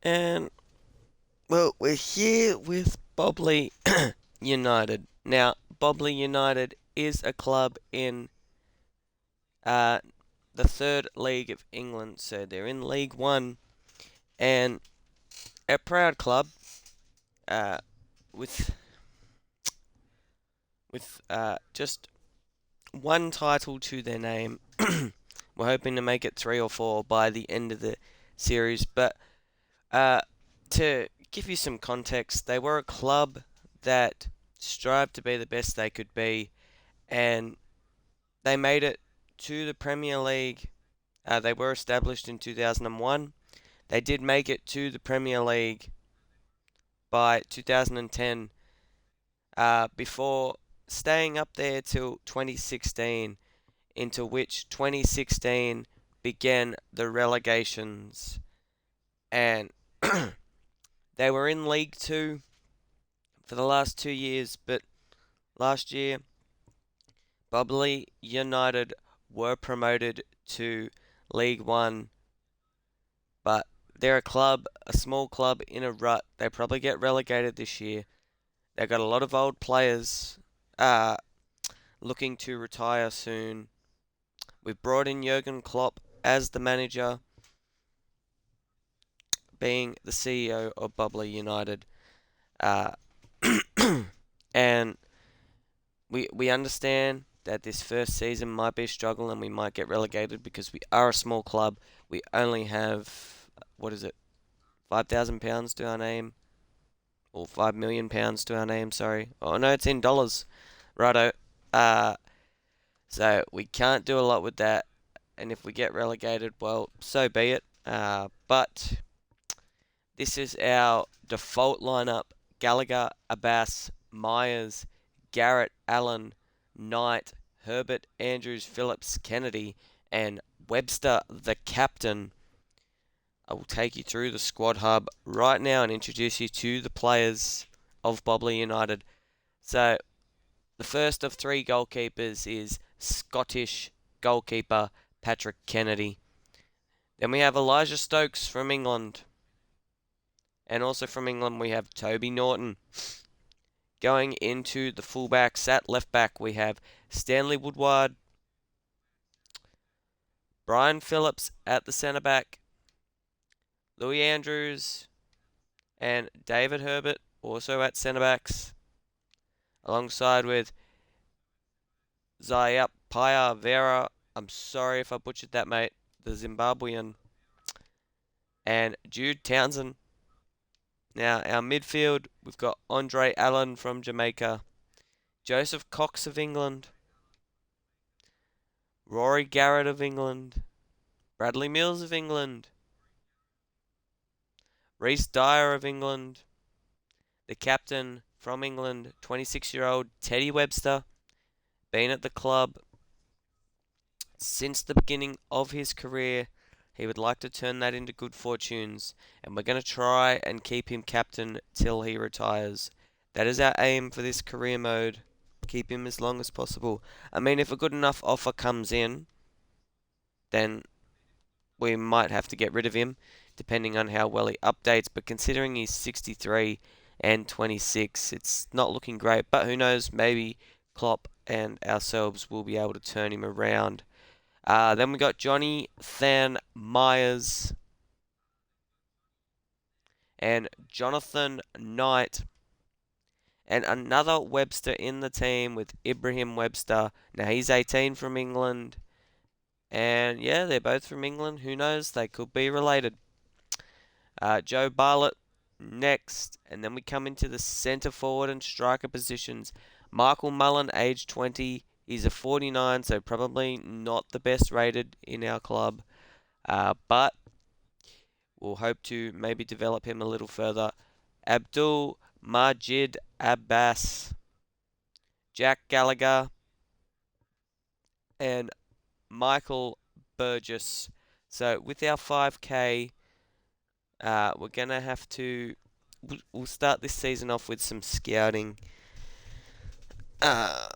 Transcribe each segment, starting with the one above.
And, well, we're here with Bobley United. Now, Bobley United is a club in uh, the third league of England, so they're in League One, and a proud club uh, with just one title to their name. We're hoping to make it 3 or 4 by the end of the series, but Uh, to give you some context, they were a club that strived to be the best they could be, and they made it to the Premier League. They were established in 2001. They did make it to the Premier League by 2010, before staying up there till 2016, into which 2016 began the relegations, and they were in League Two for the last 2 years, but last year, Bobley United were promoted to League One, but they're a small club in a rut. They probably get relegated this year. They've got a lot of old players uh, looking to retire soon. We've brought in Jurgen Klopp as the manager, being the CEO of Bobley United. Uh, and we understand that this first season might be a struggle and we might get relegated because we are a small club. We only have, what is it, £5,000 to our name, or £5 million to our name. Sorry. Oh no, it's in dollars. Righto. Uh, so we can't do a lot with that, and if we get relegated, well, so be it. But this is our default lineup: Gallagher, Abbas, Myers, Garrett, Allen, Knight, Herbert, Andrews, Phillips, Kennedy, and Webster, the captain. I will take you through the squad hub right now and introduce you to the players of Bobley United. So, the first of 3 goalkeepers is Scottish goalkeeper Patrick Kennedy. Then we have Elijah Stokes from England. And also from England, we have Toby Norton. Going into the fullbacks, at left back, we have Stanley Woodward, Brian Phillips at the centre back, Louis Andrews, and David Herbert also at centre backs, alongside with Zayap Paya Vera. I'm sorry if I butchered that, mate. The Zimbabwean. And Jude Townsend. Now, our midfield, we've got Andre Allen from Jamaica, Joseph Cox of England, Rory Garrett of England, Bradley Mills of England, Reece Dyer of England, the captain from England, 26-year-old Teddy Webster, been at the club since the beginning of his career. He would like to turn that into good fortunes, and we're going to try and keep him captain till he retires. That is our aim for this career mode. Keep him as long as possible. I mean, if a good enough offer comes in, then we might have to get rid of him, depending on how well he updates. But considering he's 63 and 26, it's not looking great. But who knows? Maybe Klopp and ourselves will be able to turn him around. Then we got Johnny Than Myers and Jonathan Knight. And another Webster in the team with Ibrahim Webster. Now he's 18 from England. And yeah, they're both from England. Who knows? They could be related. Joe Bartlett next. And then we come into the centre forward and striker positions. Michael Mullen, age 20. He's a 49, so probably not the best rated in our club. But we'll hope to maybe develop him a little further. Abdul Majid Abbas, Jack Gallagher, and Michael Burgess. So with our 5K, we're going to have to... We'll start this season off with some scouting. Uh,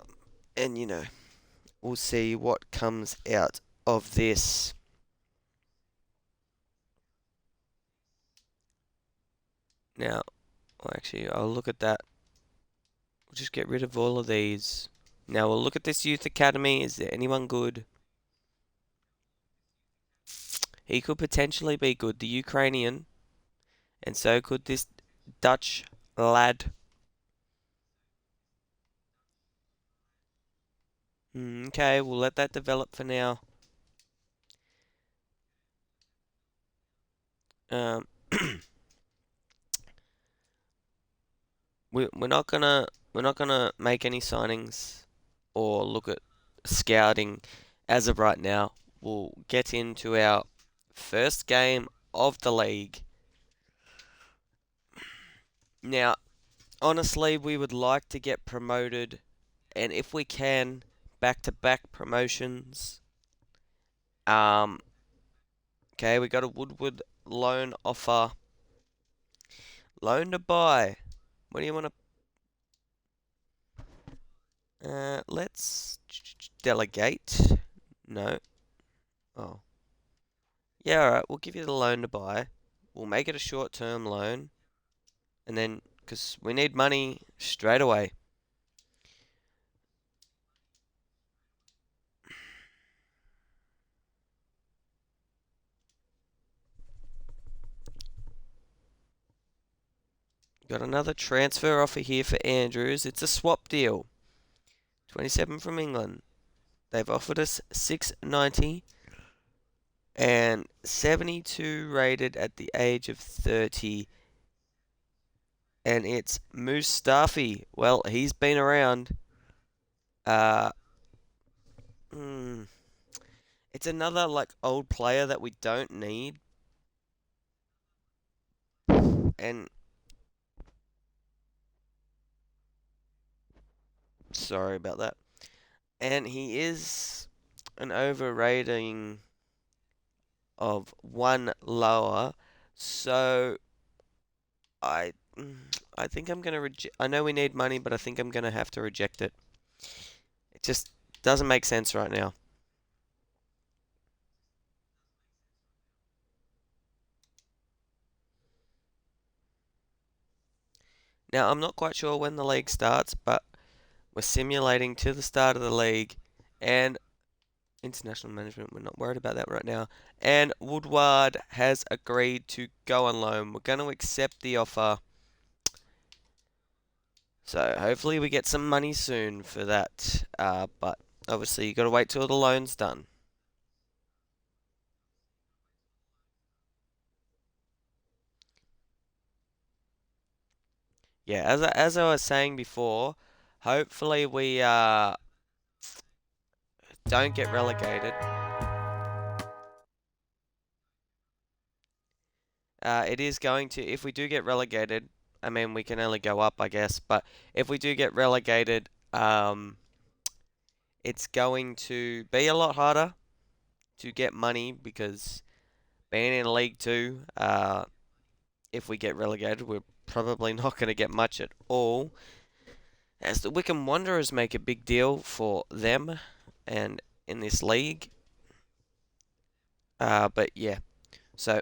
and, we'll see what comes out of this. Now, actually, I'll look at that. We'll just get rid of all of these. Now we'll look at this youth academy. Is there anyone good? He could potentially be good. The Ukrainian, and so could this Dutch lad. Okay, we'll let that develop for now. Um, we're not gonna make any signings or look at scouting as of right now. We'll get into our first game of the league. Now, honestly, we would like to get promoted, and if we can, back-to-back promotions. Um, okay, we got a Woodward loan offer. Loan to buy. What do you want to? Let's delegate. No. Oh. Yeah, alright, we'll give you the loan to buy. We'll make it a short-term loan. And then, because we need money straight away. Got another transfer offer here for Andrews. It's a swap deal. 27 from England. They've offered us 690 and 72 rated at the age of 30. And it's Mustafi. Well, he's been around. Uh, hmm. It's another like old player that we don't need. And sorry about that. And he is an overrating of one lower. So I I think I'm gonna reject. I know we need money, but I think I'm gonna have to reject it. It just doesn't make sense right now. Now I'm not quite sure when the league starts, but we're simulating to the start of the league, and international management. We're not worried about that right now. And Woodward has agreed to go on loan. We're going to accept the offer. So hopefully we get some money soon for that. But obviously you got to wait till the loan's done. Yeah, as I was saying before, hopefully we don't get relegated. It is going to, if we do get relegated, I mean we can only go up, I guess. But if we do get relegated, it's going to be a lot harder to get money because being in League Two, if we get relegated, we're probably not going to get much at all. As the Wickham Wanderers make a big deal for them and in this league. But yeah, so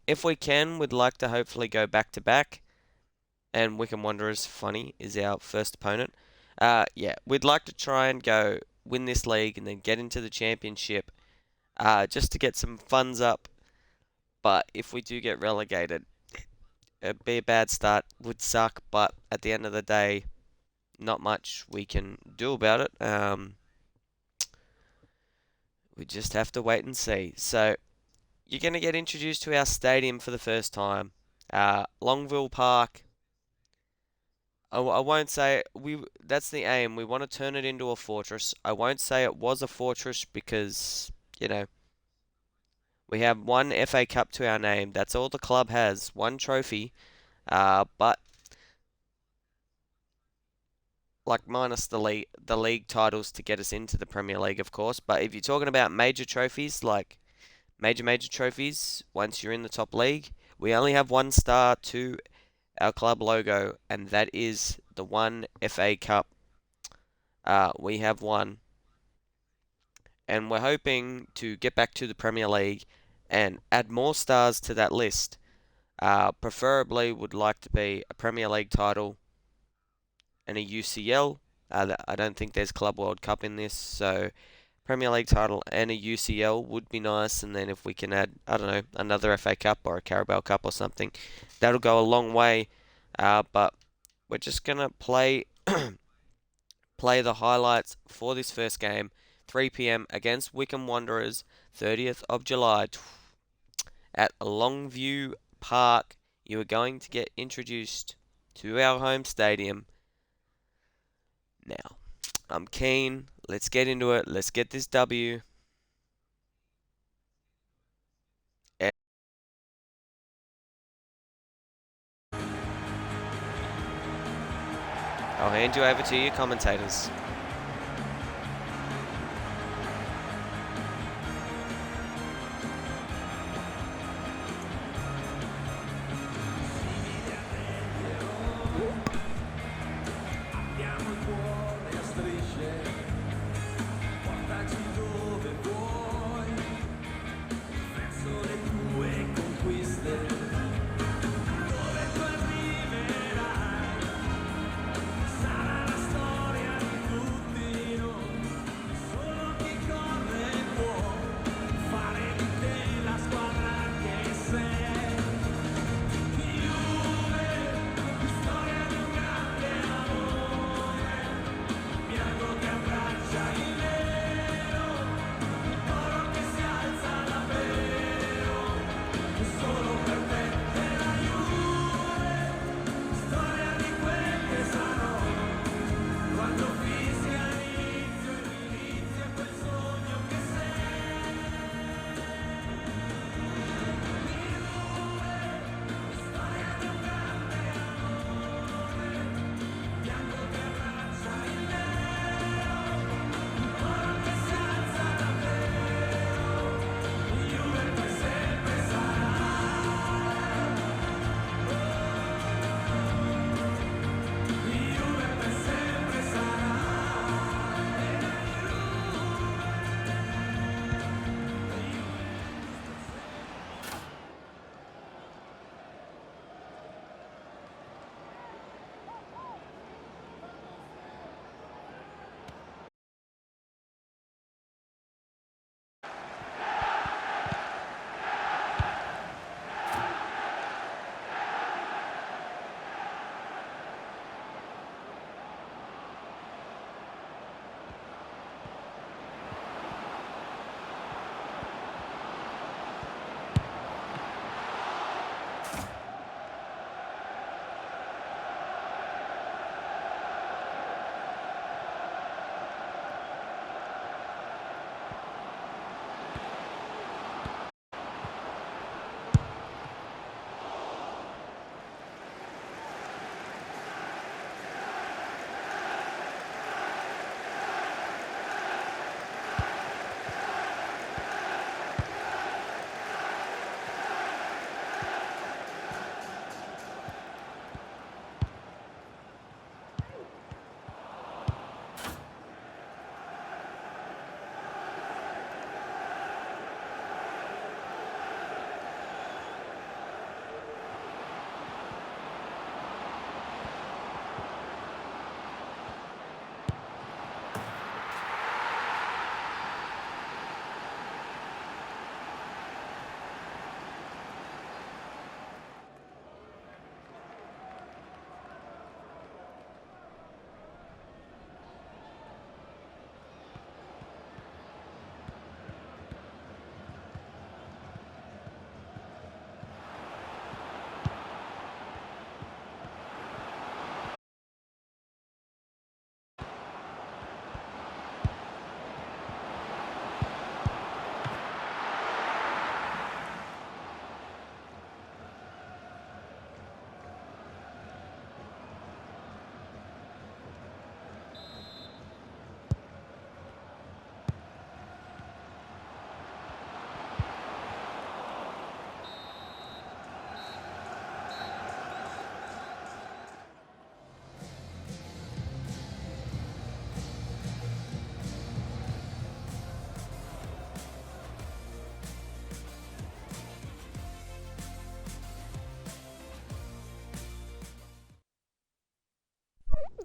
if we can, we'd like to hopefully go back to back. And Wickham Wanderers, funny, is our first opponent. Yeah, we'd like to try and go win this league and then get into the championship, just to get some funds up. But if we do get relegated, it'd be a bad start, would suck, but at the end of the day, not much we can do about it. We just have to wait and see. So, you're going to get introduced to our stadium for the first time. Longville Park. I won't say we. That's the aim. We want to turn it into a fortress. I won't say it was a fortress because you know we have one FA Cup to our name. That's all the club has. One trophy. But like minus the league titles to get us into the Premier League, of course. But if you're talking about major trophies, like major trophies, once you're in the top league, we only have one star to our club logo, and that is the one FA Cup. We have one, and we're hoping to get back to the Premier League and add more stars to that list. Preferably would like to be a Premier League title and a UCL. I don't think there's Club World Cup in this, so Premier League title and a UCL would be nice. And then if we can add, I don't know, another FA Cup or a Carabao Cup or something, that'll go a long way. But we're just gonna play play the highlights for this first game, 3 p.m. against Wycombe Wanderers, 30th of July at Longview Park. You are going to get introduced to our home stadium. Now, I'm keen. Let's get into it. Let's get this W. I'll hand you over to your commentators.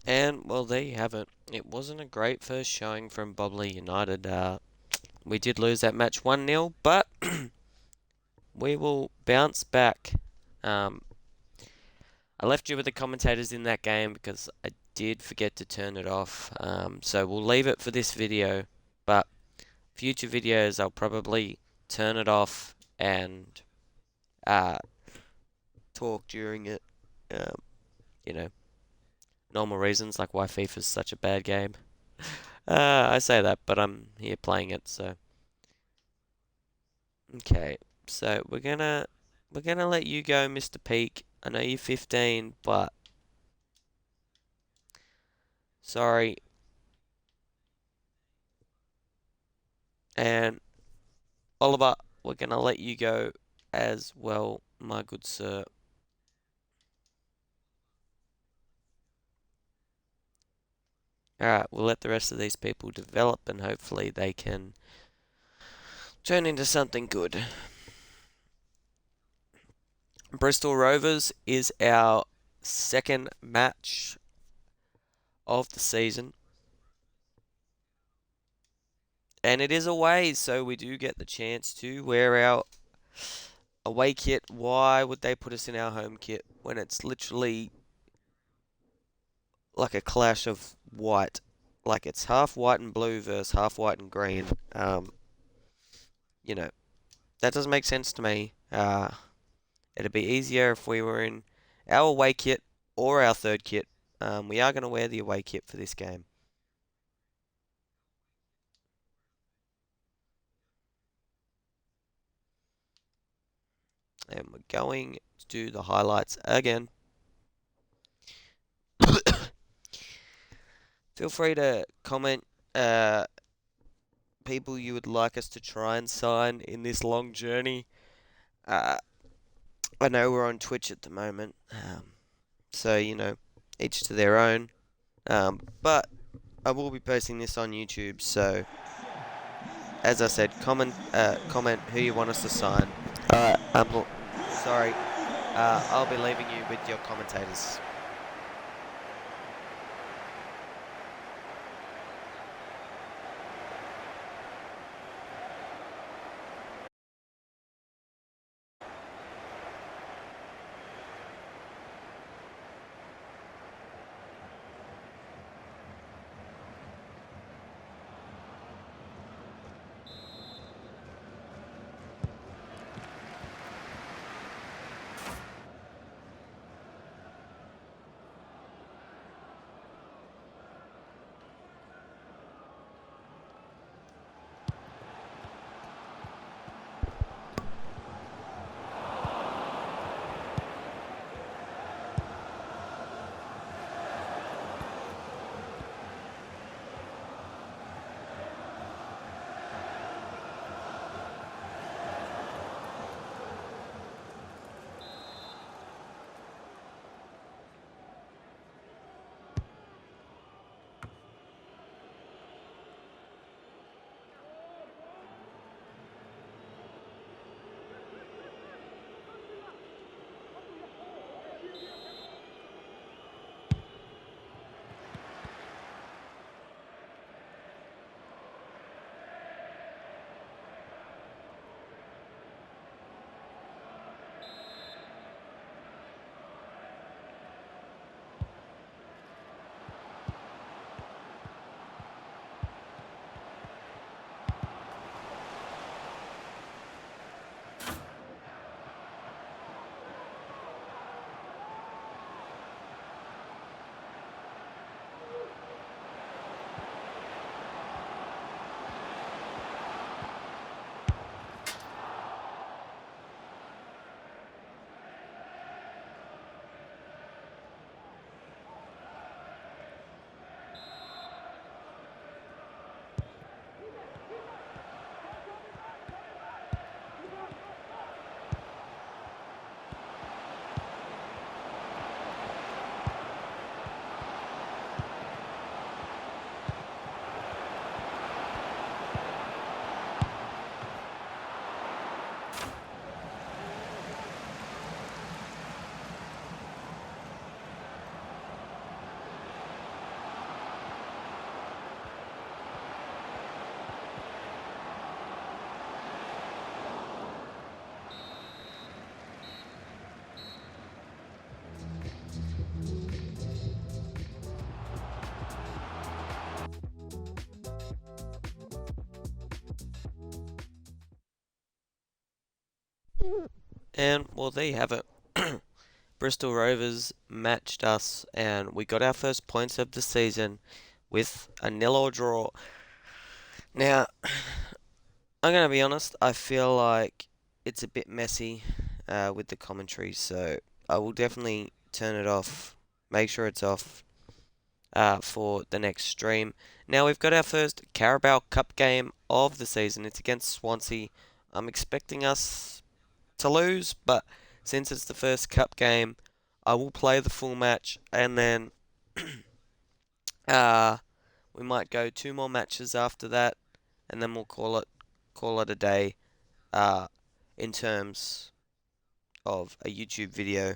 And, well, there you have it. It wasn't a great first showing from Bobley United. We did lose that match 1-0, but we will bounce back. Um, I left you with the commentators in that game because I did forget to turn it off. So we'll leave it for this video, but future videos I'll probably turn it off and uh, talk during it. Um, you know, normal reasons like why FIFA's such a bad game. I say that, but I'm here playing it, so okay. So we're gonna let you go, Mr. Peak. I know you're 15, but sorry. And Oliver, we're gonna let you go as well, my good sir. Alright, we'll let the rest of these people develop and hopefully they can turn into something good. Bristol Rovers is our second match of the season. And it is away, so we do get the chance to wear our away kit. Why would they put us in our home kit when it's literally like a clash of white? Like it's half white and blue versus half white and green. You know, that doesn't make sense to me. It'd be easier if we were in our away kit or our third kit. We are going to wear the away kit for this game. And we're going to do the highlights again. Feel free to comment people you would like us to try and sign in this long journey. Uh, I know we're on Twitch at the moment, so each to their own. But I will be posting this on YouTube, so as I said, comment who you want us to sign. I'm sorry. I'll be leaving you with your commentators. And well, there you have it. Bristol Rovers matched us, and we got our first points of the season with a 0-0 draw. Now, I'm gonna be honest. I feel like it's a bit messy with the commentary, so I will definitely turn it off. Make sure it's off for the next stream. Now we've got our first Carabao Cup game of the season. It's against Swansea. I'm expecting us to lose, but since it's the first cup game, I will play the full match, and then uh, we might go two more matches after that, and then we'll call it a day. Uh, in terms of a YouTube video.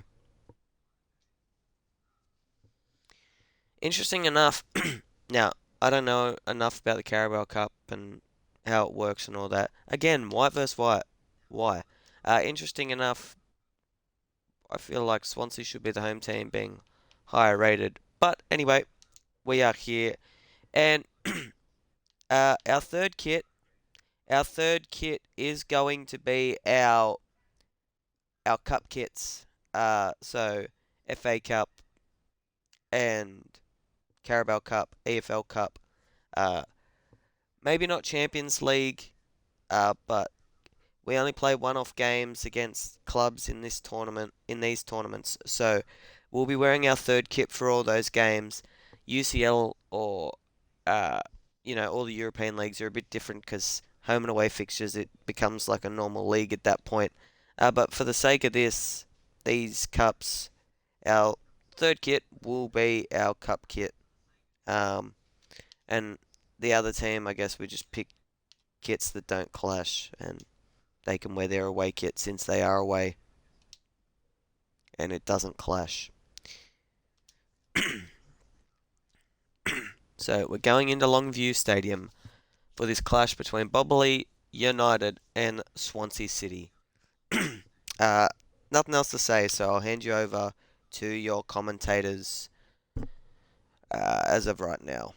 Interesting enough, now I don't know enough about the Carabao Cup and how it works and all that. Again, white versus white. Why? Interesting enough, I feel like Swansea should be the home team being higher rated. But anyway, we are here. And our third kit is going to be our cup kits. So FA Cup and Carabao Cup, EFL Cup. Uh, maybe not Champions League, but we only play one-off games against clubs in this tournament, in these tournaments. So we'll be wearing our third kit for all those games. UCL or uh, all the European leagues are a bit different because home and away fixtures it becomes like a normal league at that point. But for the sake of these cups, our third kit will be our cup kit. Um, and the other team, I guess we just pick kits that don't clash and they can wear their away kit since they are away and it doesn't clash. So we're going into Longview Stadium for this clash between Bobley United and Swansea City. uh, Nothing else to say, so I'll hand you over to your commentators as of right now.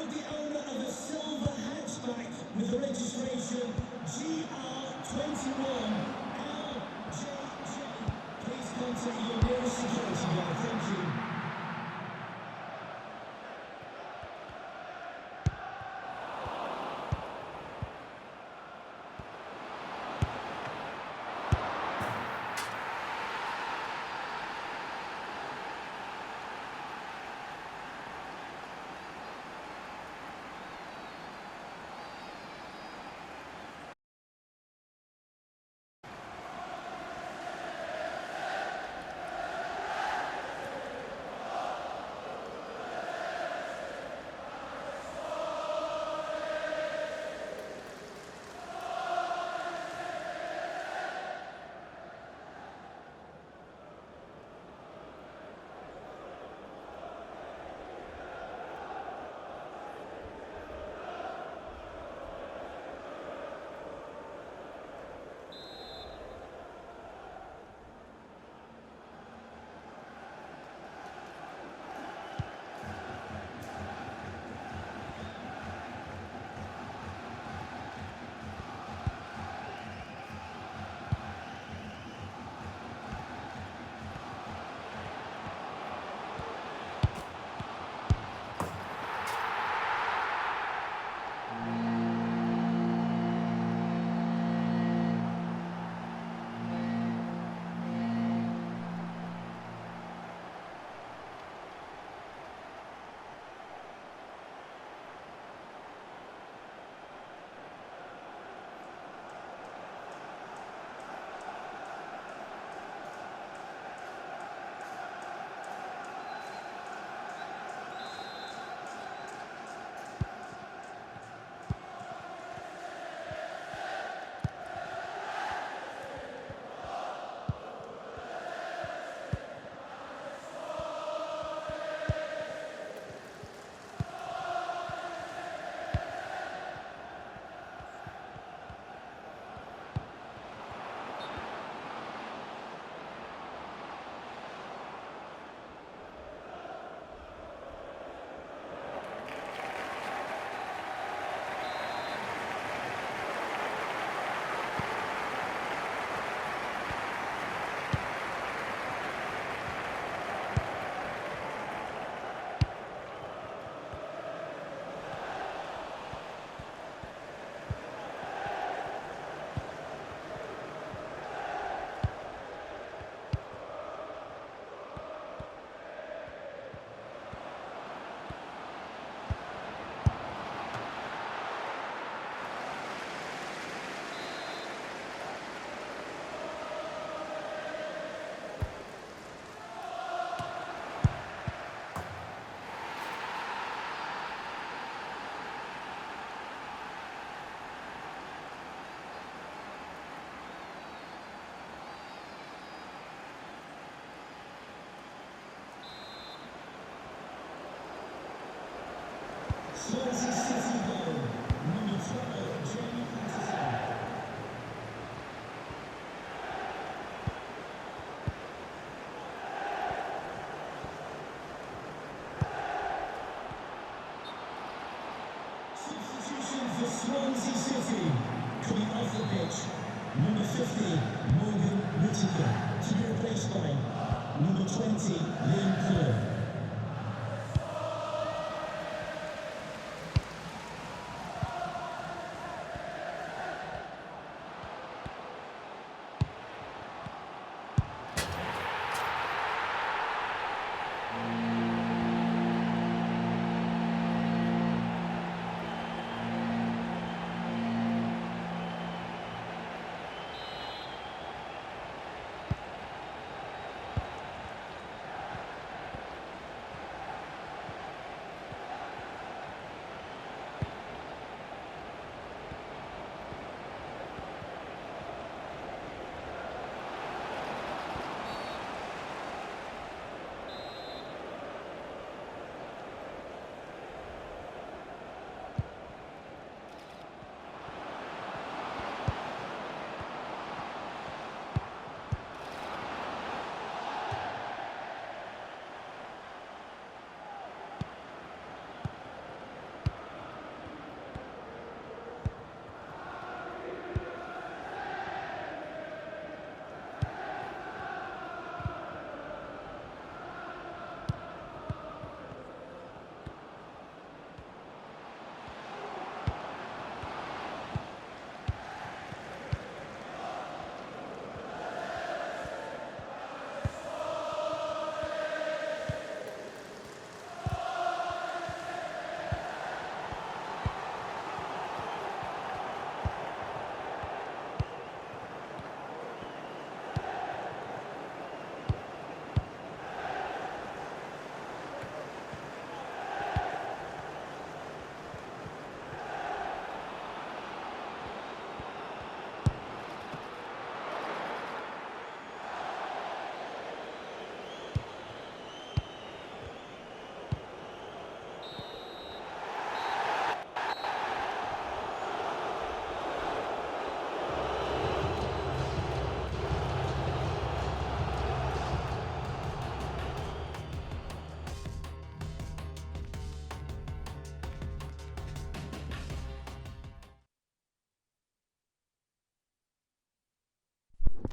Will the owner of the silver hatchback with the registration GR21LJJ please contact your nearest security guard? Thank you. Swansea City goal, number 12, Jamie Patterson. Substitution for Swansea City, coming off the pitch, number 50, Morgan Whittaker, to be replaced by number 20, Liam Cole.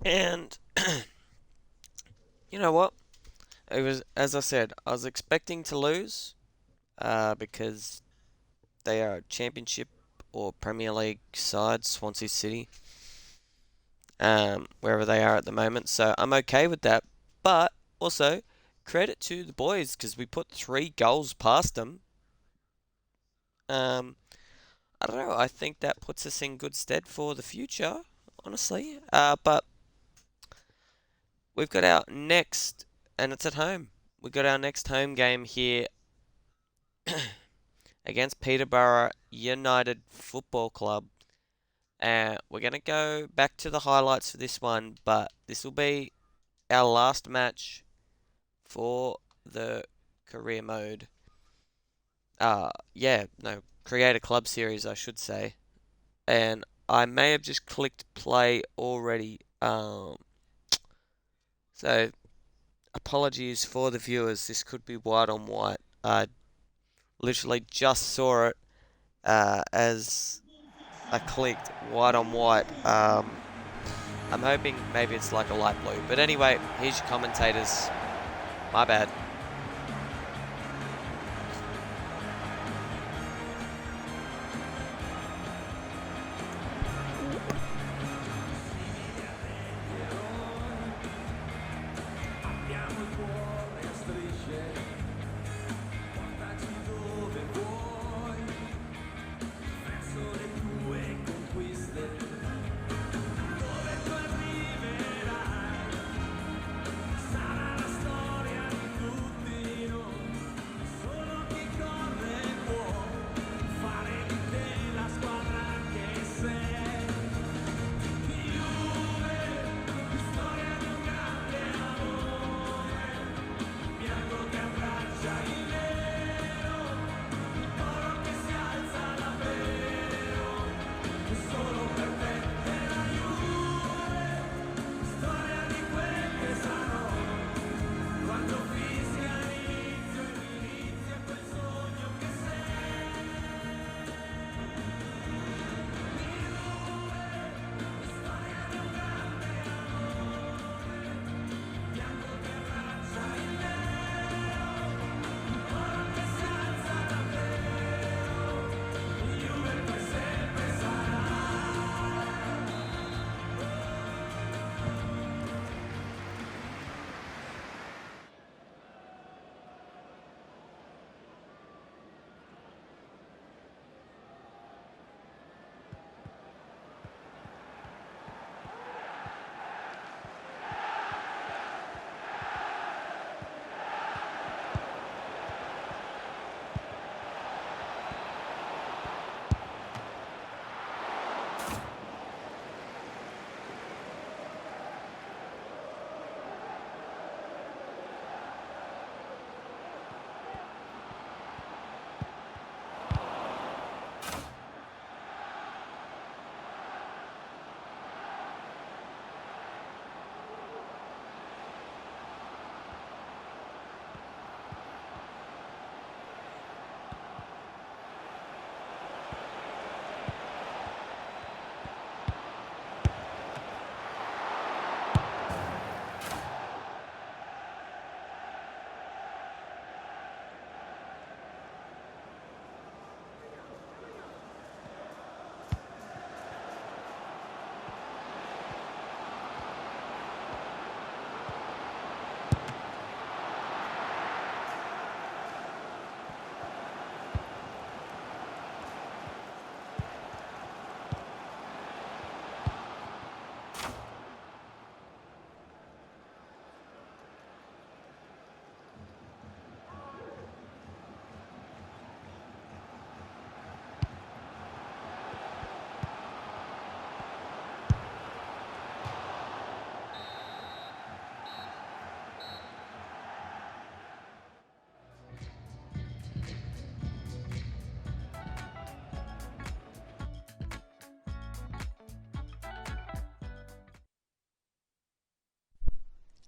And you know what? It was, as I said, I was expecting to lose because they are a championship or Premier League side, Swansea City, wherever they are at the moment. So I'm okay with that. But also, credit to the boys because we put 3 goals past them. Um, I don't know. I think that puts us in good stead for the future, honestly. But we've got our next, and it's at home. We've got our next home game here against Peterborough United Football Club. We're going to go back to the highlights for this one, but this will be our last match for the career mode. Yeah, no, create a club series, I should say. And I may have just clicked play already. So apologies for the viewers. This could be white on white. I literally just saw it as I clicked white on white. I'm hoping maybe it's like a light blue. But anyway, here's your commentators. My bad.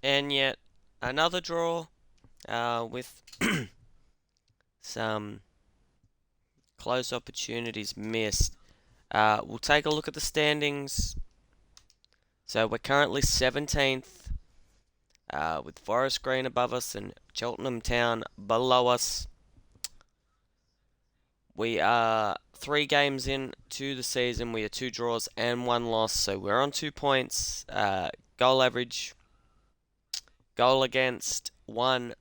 And yet another draw with some close opportunities missed. We'll take a look at the standings. So we're currently 17th, with Forest Green above us and Cheltenham Town below us. We are 3 games into the season. We are 2 draws and 1 loss, so we're on 2 points. Goal average, goal against 1,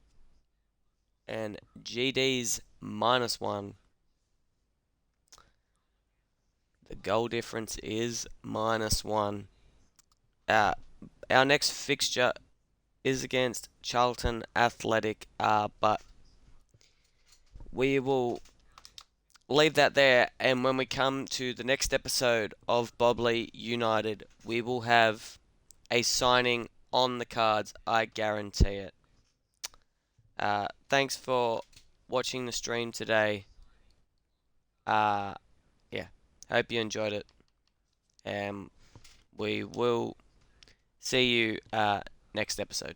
and GD's -1. The goal difference is -1. Uh, our next fixture is against Charlton Athletic, but we will leave that there. And when we come to the next episode of Bobley United, we will have a signing on the cards. I guarantee it. Thanks for watching the stream today. Uh, yeah, hope you enjoyed it. We will see you next episode.